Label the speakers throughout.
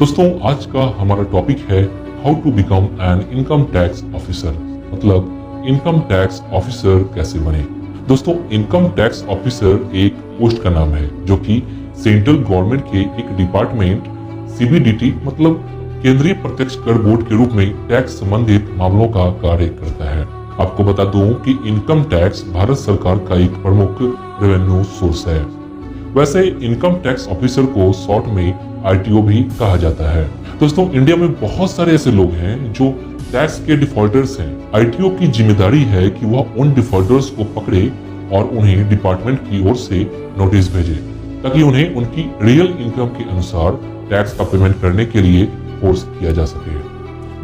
Speaker 1: दोस्तों आज का हमारा टॉपिक है how to become an income tax officer, मतलब इनकम टैक्स ऑफिसर कैसे बने। दोस्तों इनकम टैक्स ऑफिसर एक पोस्ट का नाम है जो कि सेंट्रल गवर्नमेंट के एक डिपार्टमेंट सीबीडीटी मतलब केंद्रीय प्रत्यक्ष कर बोर्ड के रूप में टैक्स संबंधित मामलों का कार्य करता है। आपको बता दूं कि इनकम टैक्स भारत सरकार का एक प्रमुख रेवेन्यू सोर्स है। वैसे इनकम टैक्स ऑफिसर को शॉर्ट में आईटीओ भी कहा जाता है। दोस्तों इंडिया में बहुत सारे ऐसे लोग हैं जो टैक्स के डिफॉल्टर्स हैं। आईटीओ की जिम्मेदारी है कि वह उन डिफॉल्टर्स को पकड़े और उन्हें डिपार्टमेंट की ओर से नोटिस भेजे ताकि उन्हें उनकी रियल इनकम के अनुसार टैक्स का पेमेंट करने के लिए फोर्स किया जा सके।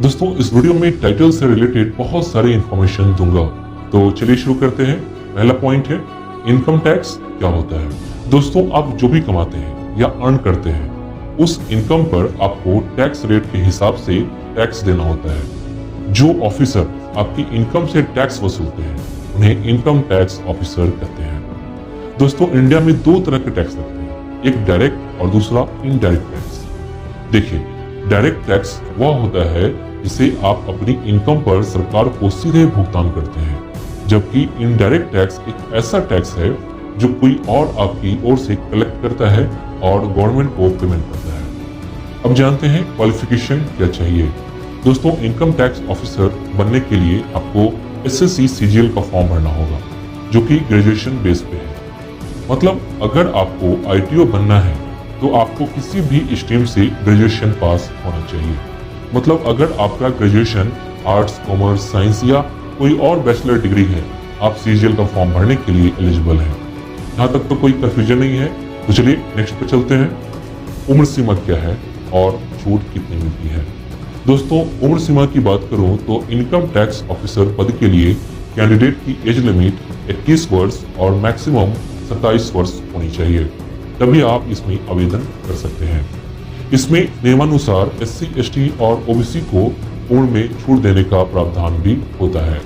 Speaker 1: दोस्तों इस वीडियो में टाइटल से रिलेटेड बहुत सारी इंफॉर्मेशन दूंगा, तो चलिए शुरू करते हैं। पहला पॉइंट है इनकम टैक्स क्या होता है। दोस्तों आप जो भी कमाते हैं या अर्न करते हैं उस इनकम पर आपको टैक्स रेट के हिसाब से टैक्स देना होता है। जो ऑफिसर आपकी इनकम से टैक्स वसूलते हैं उन्हें इनकम टैक्स ऑफिसर कहते हैं। दोस्तों इंडिया में दो तरह के टैक्स लगते हैं, एक डायरेक्ट और दूसरा इनडायरेक्ट टैक्स। देखिए डायरेक्ट टैक्स वह होता है जिसे आप अपनी इनकम पर सरकार को सीधे भुगतान करते हैं, जबकि इनडायरेक्ट टैक्स एक ऐसा टैक्स है जो कोई और आपकी ओर से कलेक्ट करता है और गवर्नमेंट को पेमेंट करता है। अब जानते हैं क्वालिफिकेशन क्या चाहिए। दोस्तों इनकम टैक्स ऑफिसर बनने के लिए आपको एसएससी सीजीएल का फॉर्म भरना होगा जो कि ग्रेजुएशन बेस पे है। मतलब अगर आपको आईटीओ बनना है तो आपको किसी भी स्ट्रीम से ग्रेजुएशन पास होना चाहिए। मतलब अगर आपका ग्रेजुएशन आर्ट्स, कॉमर्स, साइंस या कोई और बैचलर डिग्री है, आप सीजीएल का फॉर्म भरने के लिए एलिजिबल हैं। यहाँ तक तो कोई कंफ्यूजन नहीं है, तो चलिए नेक्स्ट पे चलते हैं। उम्र सीमा क्या है और छूट कितनी मिलती है। दोस्तों उम्र सीमा की बात करूं तो इनकम टैक्स ऑफिसर पद के लिए कैंडिडेट की एज लिमिट 21 वर्ष और मैक्सिमम 27 वर्ष होनी चाहिए, तभी आप इसमें आवेदन कर सकते हैं। इसमें नियमानुसार SC, ST और OBC को उम्र में छूट देने का प्रावधान भी होता है।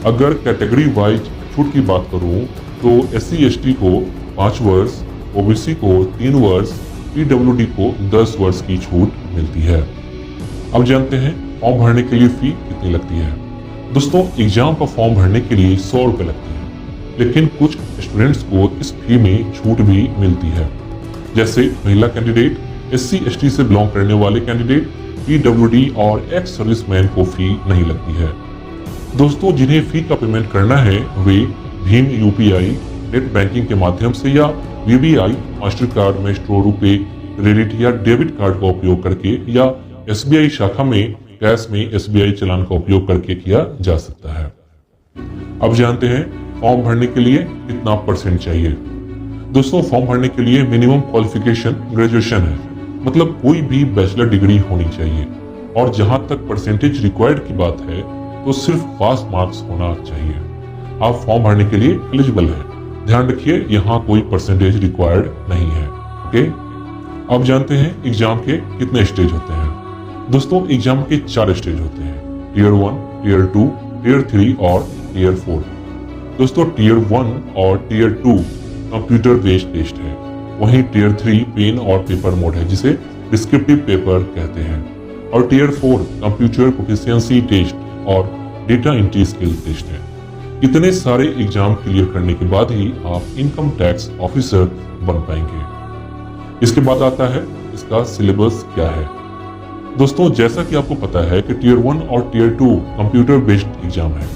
Speaker 1: अगर कैटेगरी वाइज छूट की बात करूं तो SC, ST को 5 वर्ष, OBC को 3 वर्ष, PWD को 10 वर्ष की छूट मिलती है। अब जानते हैं फॉर्म भरने के लिए फी कितनी लगती है। दोस्तों एग्जाम का फॉर्म भरने के लिए 100 रुपए लगते हैं, लेकिन कुछ स्टूडेंट्स को इस फी में छूट भी मिलती है। जैसे महिला कैंडिडेट, SC, ST से बिलोंग करने वाले कैंडिडेट, PWD और एक्स सर्विसमैन को फी नहीं लगती है। दोस्तों जिन्हें फी का पेमेंट करना है वे भीम UPI, नेट बैंकिंग के माध्यम से या VBI, master card, maestro, RuPay, credit या डेबिट कार्ड का उपयोग करके या SBI शाखा में कैश में SBI चालान का उपयोग करके किया जा सकता है। अब जानते हैं फॉर्म भरने के लिए कितना परसेंट चाहिए। दोस्तों फॉर्म भरने के लिए मिनिमम क्वालिफिकेशन ग्रेजुएशन है, मतलब कोई भी बैचलर डिग्री होनी चाहिए। और जहां तक परसेंटेज रिक्वायर्ड की बात है तो सिर्फ पास मार्क्स होना चाहिए। आप फॉर्म भरने के लिए एलिजिबल हैं। ध्यान रखिए यहाँ कोई परसेंटेज रिक्वायर्ड नहीं है। ओके, अब जानते हैं एग्जाम के कितने स्टेज होते हैं। दोस्तों एग्जाम के 4 स्टेज होते हैं, टीयर 1, टीयर 2, टीयर 3 और टीयर 4। दोस्तों टीयर 1 और टीयर 2 कंप्यूटर बेस्ड टेस्ट है, वहीं टीयर 3 पेन और पेपर मोड है जिसे डिस्क्रिप्टिव पेपर कहते हैं, और टीयर 4 कंप्यूटर प्रोफिशिएंसी टेस्ट और डेटा एंट्री स्किल टेस्ट है। इतने सारे एग्जाम क्लियर करने के बाद ही आप इनकम टैक्स ऑफिसर बन पाएंगे। इसके बाद आता है इसका सिलेबस क्या है। दोस्तों जैसा कि आपको पता है कि टीयर 1 और टीयर 2 कंप्यूटर बेस्ड एग्जाम है,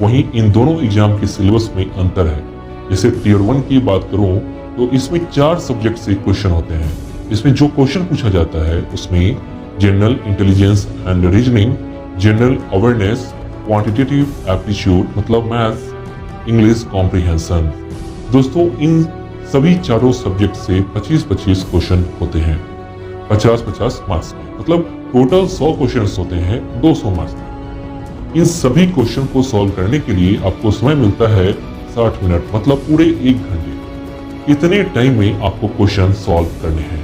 Speaker 1: वहीं इन दोनों एग्जाम के सिलेबस में अंतर है। जैसे टीयर 1 की बात करूं तो इसमें 4 सब्जेक्ट से क्वेश्चन होते हैं। इसमें जो क्वेश्चन पूछा जाता है उसमें general intelligence and reasoning, general awareness, quantitative aptitude मतलब मैथ्स, इंग्लिश कॉम्प्रिहेंशन। दोस्तों इन सभी चारों सब्जेक्ट से 25-25 क्वेश्चन होते हैं, 50-50 मार्क्स के, मतलब टोटल 100 क्वेश्चंस होते हैं 200 मार्क्स के। इन सभी क्वेश्चन को सॉल्व करने के लिए आपको समय मिलता है 60 मिनट, मतलब पूरे 1 घंटे। इतने टाइम में आपको क्वेश्चन सॉल्व करने हैं।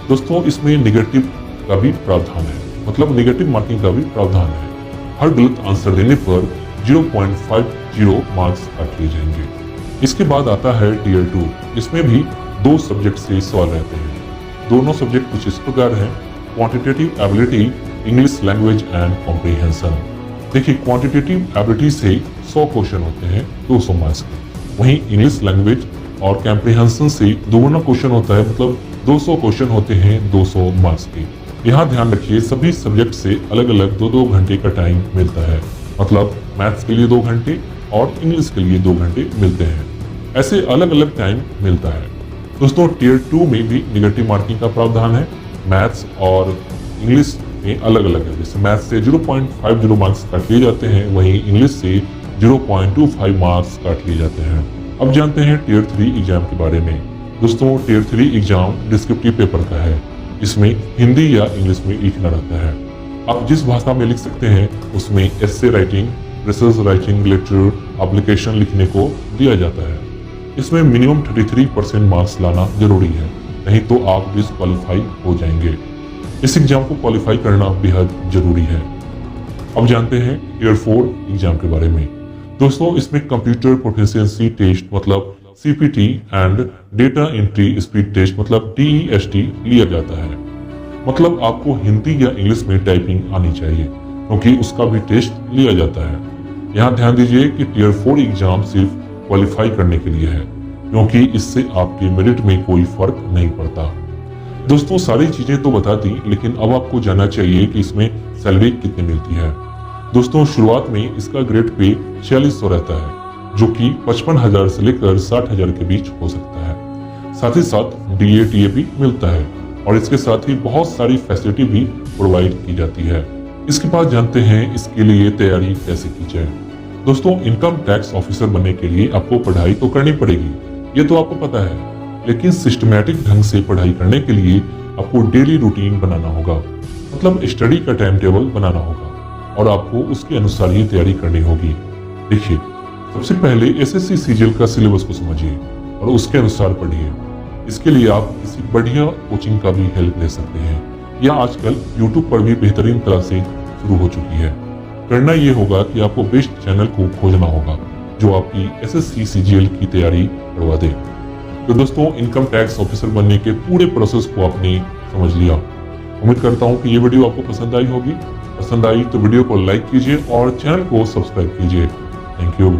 Speaker 1: दोस्तों इसमें नेगेटिव का भी प्रावधान है, मतलब नेगेटिव मार्किंग का भी प्रावधान है। हर गलत आंसर देने पर 0.50 मार्क्स काट लिए जाएंगे। इसके बाद आता है टीयर 2। इसमें भी 2 सब्जेक्ट से सवाल रहते हैं। दोनों सब्जेक्ट कुछ इस प्रकार हैं। Quantitative ability, English language and comprehension. देखिए, क्वांटिटेटिव एबिलिटी से 100 क्वेश्चन होते हैं 200 मार्क्स के, वहीं इंग्लिश लैंग्वेज और कॉम्प्रिहेंशन से दोगुना क्वेश्चन होता है, मतलब 200 क्वेश्चन होते हैं 200 मार्क्स के। यहाँ ध्यान रखिए, सभी सब्जेक्ट से अलग अलग 2-2 घंटे का टाइम मिलता है, मतलब मैथ्स के लिए 2 घंटे और इंग्लिश के लिए 2 घंटे मिलते हैं। ऐसे अलग अलग टाइम मिलता है। दोस्तों, टियर 2 में भी नेगेटिव मार्किंग का प्रावधान है। मैथ्स और इंग्लिश में अलग अलग है। जैसे मैथ्स से 0.50 मार्क्स काट लिए जाते हैं, वहीं इंग्लिश से 0.25 मार्क्स काट लिए जाते हैं। अब जानते हैं टियर 3 एग्जाम के बारे में। दोस्तों, टियर 3 एग्जाम डिस्क्रिप्टिव पेपर का है। इसमें हिंदी या इंग्लिश में लिखना रहता है। आप जिस भाषा में लिख सकते हैं उसमें essay writing, research writing, letter, application लिखने को दिया जाता है। इसमें मिनिमम 33% मार्क्स लाना जरूरी है, नहीं तो आप डिसक्वालीफाई हो जाएंगे। इस एग्जाम को क्वालिफाई करना बेहद जरूरी है। अब जानते हैं टियर 4 एग्जाम के बारे में। दोस्तों, इसमें कंप्यूटर प्रोफिशिएंसी टेस्ट मतलब CPT and data entry speed test मतलब DEST लिया जाता है। मतलब आपको हिंदी या इंग्लिश में टाइपिंग आनी चाहिए, क्योंकि उसका भी टेस्ट लिया जाता है। यहाँ ध्यान दीजिए कि टियर 4 एग्जाम सिर्फ क्वालिफाई करने के लिए है, क्योंकि इससे आपके मेरिट में कोई फर्क नहीं पड़ता। दोस्तों, सारी चीजें तो बता दी, लेकिन अब आपको जानना चाहिए कि इसमें सैलरी कितनी मिलती है। दोस्तों, शुरुआत में इसका ग्रेड पे 4600 रहता है, जो कि 55,000 से लेकर 60,000 के बीच हो सकता है। साथ ही साथ DA भी मिलता है और इसके साथ ही बहुत सारी फैसिलिटी भी प्रोवाइड की जाती है। इसके बाद जानते हैं इसके लिए तैयारी कैसे की जाए। दोस्तों, इनकम टैक्स ऑफिसर बनने के लिए आपको पढ़ाई तो करनी पड़ेगी, ये तो आपको पता है, लेकिन सिस्टमैटिक ढंग से पढ़ाई करने के लिए आपको डेली रूटीन बनाना होगा, मतलब स्टडी का टाइम टेबल बनाना होगा और आपको उसके अनुसार ही तैयारी करनी होगी। देखिए, सबसे पहले SSC CGL का सिलेबस को समझिए और उसके अनुसार पढ़िए। इसके लिए आप किसी बढ़िया कोचिंग का भी हेल्प ले सकते हैं, या आजकल YouTube पर भी बेहतरीन तरह से शुरू हो चुकी है। करना ये होगा कि आपको बेस्ट चैनल को खोजना होगा जो आपकी SSC CGL की तैयारी करवा दे। तो दोस्तों, इनकम टैक्स ऑफिसर बनने के पूरे प्रोसेस को आपने समझ लिया। उम्मीद करता हूँ कि ये वीडियो आपको पसंद आई होगी। पसंद आई तो वीडियो को लाइक कीजिए और चैनल को सब्सक्राइब कीजिए। Thank you.